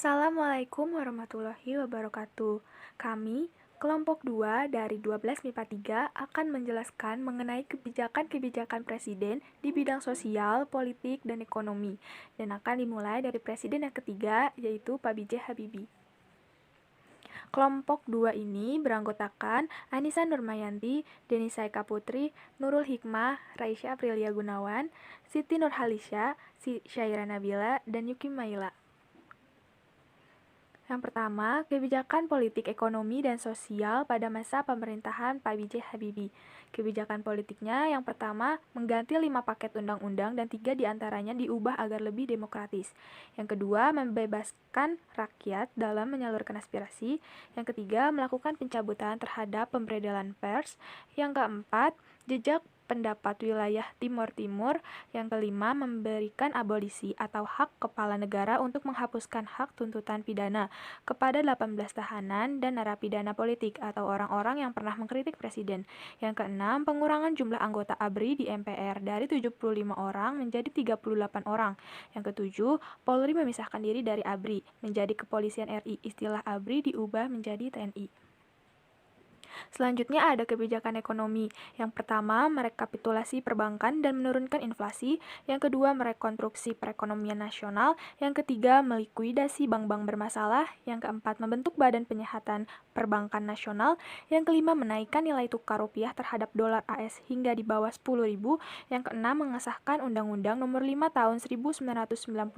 Assalamualaikum warahmatullahi wabarakatuh. Kami, kelompok 2 dari 12 MIPA 3 akan menjelaskan mengenai kebijakan-kebijakan Presiden di bidang sosial, politik, dan ekonomi. Dan akan dimulai dari Presiden yang ketiga, yaitu Pak B.J. Habibie. Kelompok 2 ini beranggotakan Anissa Nurmayanti, Denisa Eka Putri, Nurul Hikmah, Raisya Aprilia Gunawan, Siti Nurhalisya, Syaira Nabila, dan Yuki Maila. Yang pertama, kebijakan politik ekonomi dan sosial pada masa pemerintahan Pak B.J. Habibie. Kebijakan politiknya yang pertama, mengganti 5 paket undang-undang dan 3 diantaranya diubah agar lebih demokratis. Yang kedua, membebaskan rakyat dalam menyalurkan aspirasi. Yang ketiga, melakukan pencabutan terhadap pemberedelan pers. Yang keempat, jejak pendapat wilayah Timur Timur. Yang kelima, memberikan abolisi atau hak kepala negara untuk menghapuskan hak tuntutan pidana kepada 18 tahanan dan narapidana politik atau orang-orang yang pernah mengkritik presiden. Yang keenam, pengurangan jumlah anggota ABRI di MPR dari 75 orang menjadi 38 orang. Yang ketujuh, Polri memisahkan diri dari ABRI menjadi Kepolisian RI. Istilah ABRI diubah menjadi TNI. Selanjutnya ada kebijakan ekonomi. Yang pertama, merekapitulasi perbankan dan menurunkan inflasi. Yang kedua, merekonstruksi perekonomian nasional. Yang ketiga, melikuidasi bank-bank bermasalah. Yang keempat, membentuk Badan Penyihatan Perbankan Nasional. Yang kelima, menaikkan nilai tukar rupiah terhadap dolar AS hingga di bawah 10.000. Yang keenam, mengesahkan Undang-Undang Nomor 5 Tahun 1999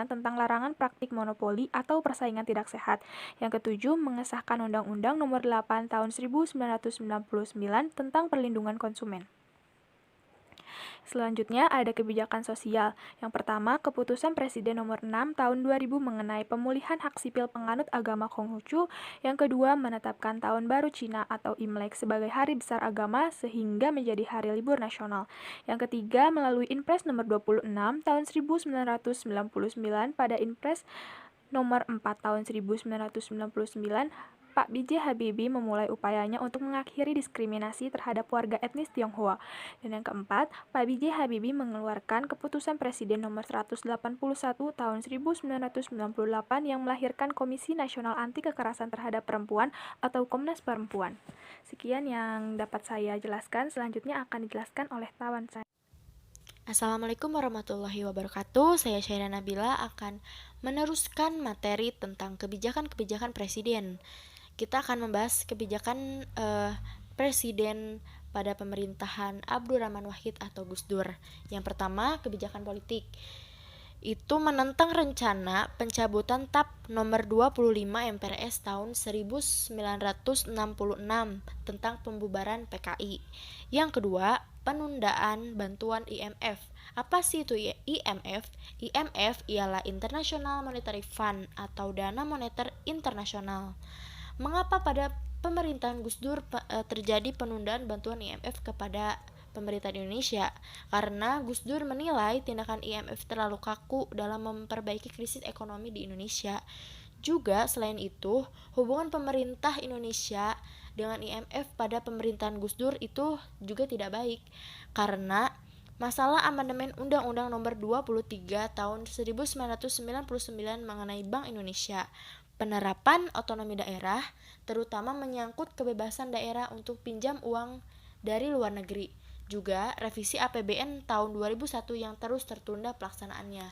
tentang larangan praktik monopoli atau persaingan tidak sehat. Yang ketujuh, mengesahkan Undang-Undang Nomor 8 Tahun 1999 tentang perlindungan konsumen. Selanjutnya ada kebijakan sosial. Yang pertama, keputusan Presiden nomor 6 tahun 2000 mengenai pemulihan hak sipil penganut agama Konghucu. Yang kedua, menetapkan Tahun Baru Cina atau Imlek sebagai hari besar agama sehingga menjadi hari libur nasional. Yang ketiga, melalui Inpres nomor 26 tahun 1999 pada Inpres nomor 4 tahun 1999, Pak B.J. Habibie memulai upayanya untuk mengakhiri diskriminasi terhadap warga etnis Tionghoa. Dan yang keempat, Pak B.J. Habibie mengeluarkan keputusan Presiden nomor 181 tahun 1998 yang melahirkan Komisi Nasional Anti Kekerasan Terhadap Perempuan atau Komnas Perempuan. Sekian yang dapat saya jelaskan, selanjutnya akan dijelaskan oleh kawan saya. Assalamualaikum warahmatullahi wabarakatuh. Saya Syaira Nabila akan meneruskan materi tentang kebijakan-kebijakan presiden. Kita akan membahas kebijakan presiden pada pemerintahan Abdurrahman Wahid atau Gus Dur. Yang pertama, kebijakan politik. Itu menentang rencana pencabutan TAP nomor 25 MPRS tahun 1966 tentang pembubaran PKI. Yang kedua, penundaan bantuan IMF. Apa sih itu IMF? IMF ialah International Monetary Fund atau Dana Moneter Internasional. Mengapa pada pemerintahan Gus Dur terjadi penundaan bantuan IMF kepada pemerintah Indonesia? Karena Gus Dur menilai tindakan IMF terlalu kaku dalam memperbaiki krisis ekonomi di Indonesia. Juga selain itu, hubungan pemerintah Indonesia dengan IMF pada pemerintahan Gus Dur itu juga tidak baik karena masalah amandemen Undang-Undang Nomor 23 Tahun 1999 mengenai Bank Indonesia. Penerapan otonomi daerah terutama menyangkut kebebasan daerah untuk pinjam uang dari luar negeri. Juga revisi APBN tahun 2001 yang terus tertunda pelaksanaannya.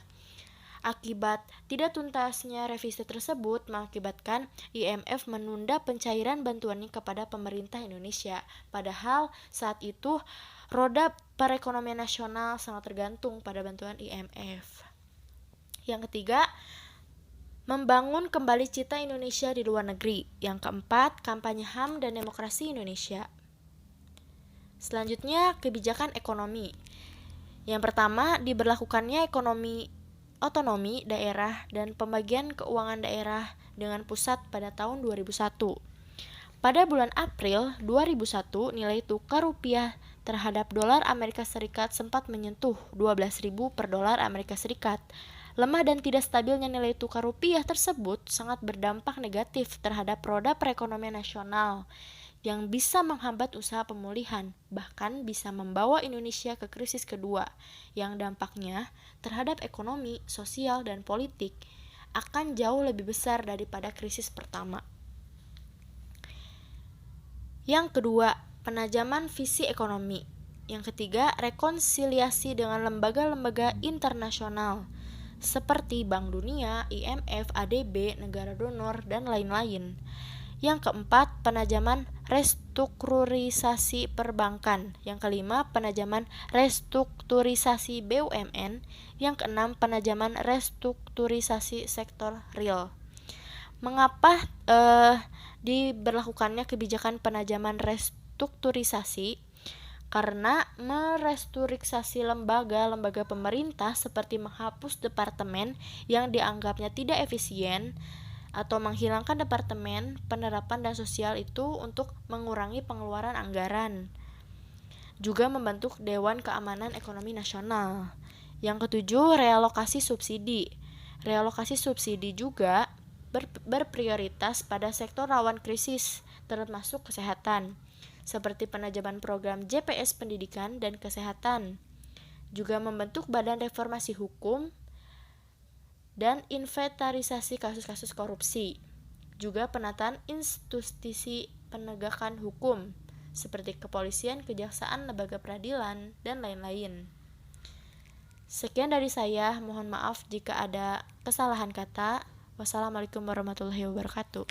Akibat tidak tuntasnya revisi tersebut mengakibatkan IMF menunda pencairan bantuannya kepada pemerintah Indonesia. Padahal saat itu roda perekonomian nasional sangat tergantung pada bantuan IMF. Yang ketiga, membangun kembali cita Indonesia di luar negeri. Yang keempat, kampanye HAM dan demokrasi Indonesia. Selanjutnya, kebijakan ekonomi. Yang pertama, diberlakukannya ekonomi otonomi daerah dan pembagian keuangan daerah dengan pusat pada tahun 2001. Pada bulan April 2001, nilai tukar rupiah terhadap dolar Amerika Serikat sempat menyentuh 12.000 per dolar Amerika Serikat. Lemah dan tidak stabilnya nilai tukar rupiah tersebut sangat berdampak negatif terhadap roda perekonomian nasional yang bisa menghambat usaha pemulihan, bahkan bisa membawa Indonesia ke krisis kedua, yang dampaknya terhadap ekonomi, sosial, dan politik akan jauh lebih besar daripada krisis pertama. Yang kedua, penajaman visi ekonomi. Yang ketiga, rekonsiliasi dengan lembaga-lembaga internasional seperti Bank Dunia, IMF, ADB, negara donor, dan lain-lain. Yang keempat, penajaman restrukturisasi perbankan. Yang kelima, penajaman restrukturisasi BUMN. Yang keenam, penajaman restrukturisasi sektor real. Mengapa diberlakukannya kebijakan penajaman restrukturisasi? Karena merestrukturisasi lembaga pemerintah seperti menghapus departemen yang dianggapnya tidak efisien atau menghilangkan departemen penerapan dan sosial itu untuk mengurangi pengeluaran anggaran. Juga membentuk Dewan Keamanan Ekonomi Nasional. Yang ketujuh, realokasi subsidi. Realokasi subsidi juga berprioritas pada sektor rawan krisis, termasuk kesehatan, seperti penajaman program JPS Pendidikan dan Kesehatan. Juga membentuk Badan Reformasi Hukum dan inventarisasi kasus-kasus korupsi. Juga penataan institusi penegakan hukum, seperti kepolisian, kejaksaan, lembaga peradilan, dan lain-lain. Sekian dari saya, mohon maaf jika ada kesalahan kata. Wassalamualaikum warahmatullahi wabarakatuh.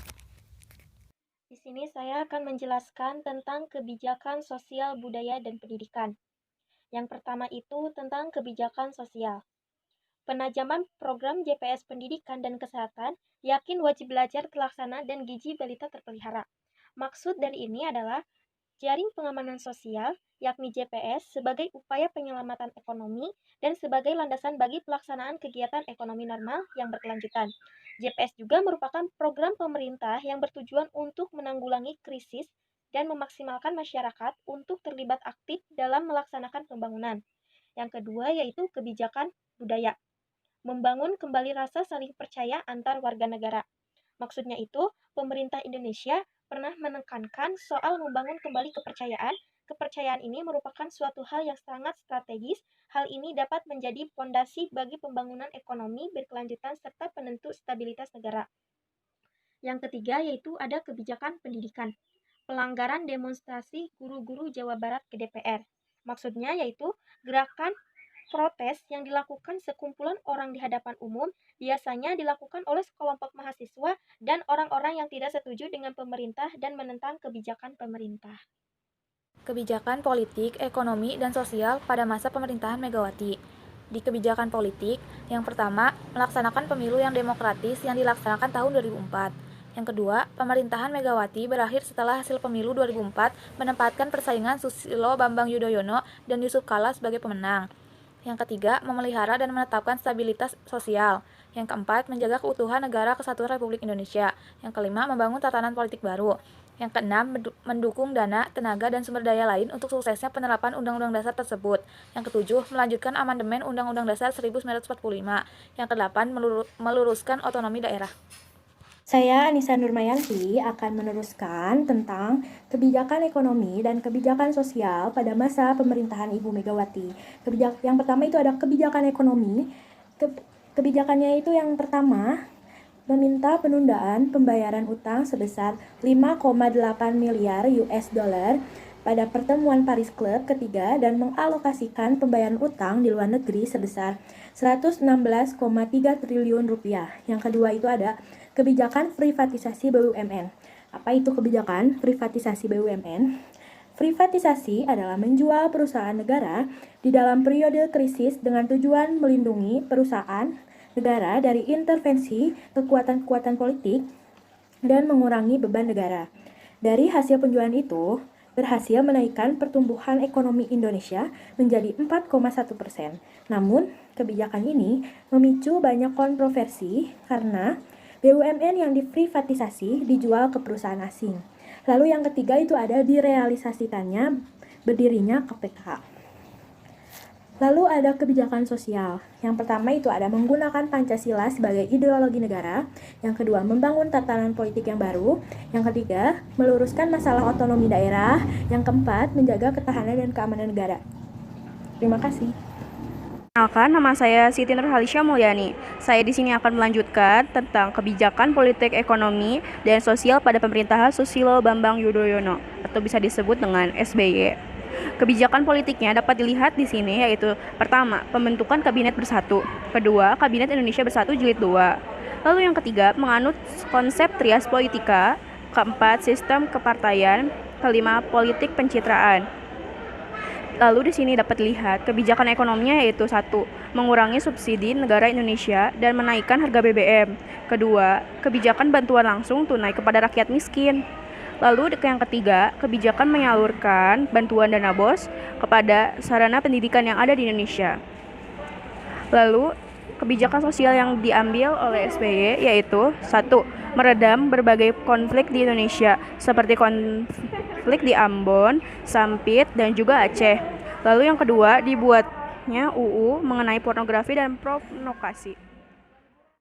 Di sini saya akan menjelaskan tentang kebijakan sosial, budaya, dan pendidikan. Yang pertama itu tentang kebijakan sosial. Penajaman program JPS Pendidikan dan Kesehatan yakin wajib belajar terlaksana dan gizi balita terpelihara. Maksud dari ini adalah jaring pengamanan sosial, yakni JPS, sebagai upaya penyelamatan ekonomi dan sebagai landasan bagi pelaksanaan kegiatan ekonomi normal yang berkelanjutan. JPS juga merupakan program pemerintah yang bertujuan untuk menanggulangi krisis dan memaksimalkan masyarakat untuk terlibat aktif dalam melaksanakan pembangunan. Yang kedua yaitu kebijakan budaya. Membangun kembali rasa saling percaya antar warga negara. Maksudnya itu, pemerintah Indonesia pernah menekankan soal membangun kembali kepercayaan. Kepercayaan ini merupakan suatu hal yang sangat strategis. Hal ini dapat menjadi fondasi bagi pembangunan ekonomi berkelanjutan serta penentu stabilitas negara. Yang ketiga yaitu ada kebijakan pendidikan. Pelanggaran demonstrasi guru-guru Jawa Barat ke DPR. Maksudnya yaitu gerakan protes yang dilakukan sekumpulan orang di hadapan umum biasanya dilakukan oleh sekelompok mahasiswa dan orang-orang yang tidak setuju dengan pemerintah dan menentang kebijakan pemerintah. Kebijakan politik, ekonomi, dan sosial pada masa pemerintahan Megawati. Di kebijakan politik, yang pertama, melaksanakan pemilu yang demokratis yang dilaksanakan tahun 2004. Yang kedua, pemerintahan Megawati berakhir setelah hasil pemilu 2004 menempatkan persaingan Susilo Bambang Yudhoyono dan Yusuf Kala sebagai pemenang. Yang ketiga, memelihara dan menetapkan stabilitas sosial. Yang keempat, menjaga keutuhan negara kesatuan Republik Indonesia. Yang kelima, membangun tatanan politik baru. Yang keenam, mendukung dana, tenaga, dan sumber daya lain untuk suksesnya penerapan Undang-Undang Dasar tersebut. Yang ketujuh, melanjutkan amandemen Undang-Undang Dasar 1945. Yang kedelapan, meluruskan otonomi daerah. Saya Anissa Nurmayanti akan meneruskan tentang kebijakan ekonomi dan kebijakan sosial pada masa pemerintahan Ibu Megawati. Yang pertama itu ada kebijakan ekonomi. Kebijakannya itu yang pertama, meminta penundaan pembayaran utang sebesar 5,8 miliar US dollar pada pertemuan Paris Club ketiga dan mengalokasikan pembayaran utang di luar negeri sebesar 116,3 triliun rupiah. Yang kedua itu ada kebijakan privatisasi BUMN. Apa itu kebijakan privatisasi BUMN? Privatisasi adalah menjual perusahaan negara di dalam periode krisis dengan tujuan melindungi perusahaan negara dari intervensi kekuatan-kekuatan politik dan mengurangi beban negara. Dari hasil penjualan itu, berhasil menaikkan pertumbuhan ekonomi Indonesia menjadi 4,1%. Namun, kebijakan ini memicu banyak kontroversi karena BUMN yang diprivatisasi dijual ke perusahaan asing. Lalu yang ketiga itu ada direalisasikannya berdirinya KPK. Lalu ada kebijakan sosial. Yang pertama itu ada menggunakan Pancasila sebagai ideologi negara. Yang kedua, membangun tatanan politik yang baru. Yang ketiga, meluruskan masalah otonomi daerah. Yang keempat, menjaga ketahanan dan keamanan negara. Terima kasih. Perkenalkan, nama saya Siti Nurhalisya Mulyani. Saya di sini akan melanjutkan tentang kebijakan politik ekonomi dan sosial pada pemerintahan Susilo Bambang Yudhoyono atau bisa disebut dengan SBY. Kebijakan politiknya dapat dilihat di sini yaitu pertama, pembentukan kabinet bersatu, kedua, Kabinet Indonesia Bersatu Jilid 2. Lalu yang ketiga, menganut konsep trias politika, keempat, sistem kepartaian, kelima, politik pencitraan. Lalu di sini dapat dilihat kebijakan ekonominya yaitu satu, mengurangi subsidi negara Indonesia dan menaikkan harga BBM. Kedua, kebijakan bantuan langsung tunai kepada rakyat miskin. Lalu yang ketiga, kebijakan menyalurkan bantuan dana BOS kepada sarana pendidikan yang ada di Indonesia. Lalu kebijakan sosial yang diambil oleh SBY yaitu satu, meredam berbagai konflik di Indonesia seperti konflik di Ambon, Sampit, dan juga Aceh. Lalu yang kedua, dibuatnya UU mengenai pornografi dan provokasi.